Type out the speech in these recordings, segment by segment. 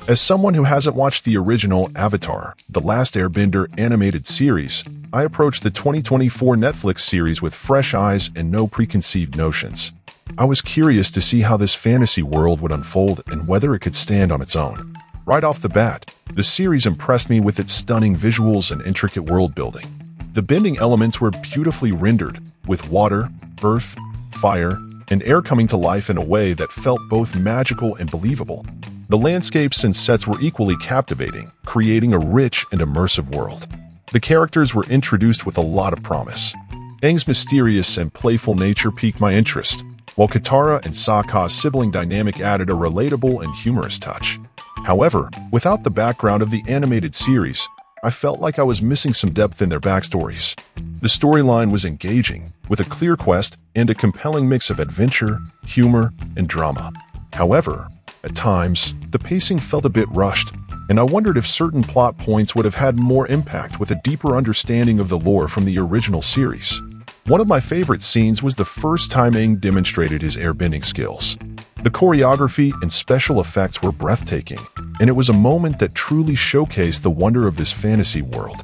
As someone who hasn't watched the original Avatar: The Last Airbender animated series, I approached the 2024 Netflix series with fresh eyes and no preconceived notions. I was curious to see how this fantasy world would unfold and whether it could stand on its own. Right off the bat, the series impressed me with its stunning visuals and intricate world building. The bending elements were beautifully rendered, with water, earth, fire, and air coming to life in a way that felt both magical and believable. The landscapes and sets were equally captivating, creating a rich and immersive world. The characters were introduced with a lot of promise. Aang's mysterious and playful nature piqued my interest, while Katara and Sokka's sibling dynamic added a relatable and humorous touch. However, without the background of the animated series, I felt like I was missing some depth in their backstories. The storyline was engaging, with a clear quest and a compelling mix of adventure, humor, and drama. However, at times, the pacing felt a bit rushed, and I wondered if certain plot points would have had more impact with a deeper understanding of the lore from the original series. One of my favorite scenes was the first time Aang demonstrated his airbending skills. The choreography and special effects were breathtaking, and it was a moment that truly showcased the wonder of this fantasy world.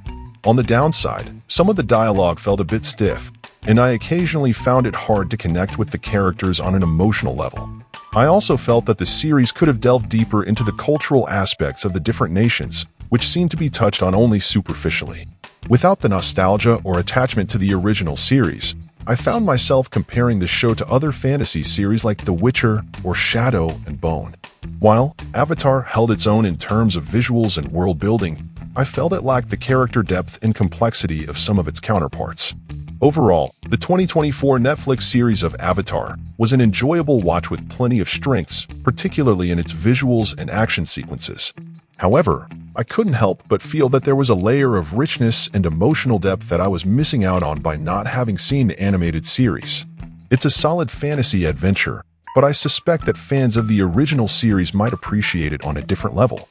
On the downside, some of the dialogue felt a bit stiff, and I occasionally found it hard to connect with the characters on an emotional level. I also felt that the series could have delved deeper into the cultural aspects of the different nations, which seemed to be touched on only superficially. Without the nostalgia or attachment to the original series, I found myself comparing the show to other fantasy series like The Witcher or Shadow and Bone. While Avatar held its own in terms of visuals and world building, I felt it lacked the character depth and complexity of some of its counterparts. Overall, the 2024 Netflix series of Avatar was an enjoyable watch with plenty of strengths, particularly in its visuals and action sequences. However, I couldn't help but feel that there was a layer of richness and emotional depth that I was missing out on by not having seen the animated series. It's a solid fantasy adventure, but I suspect that fans of the original series might appreciate it on a different level.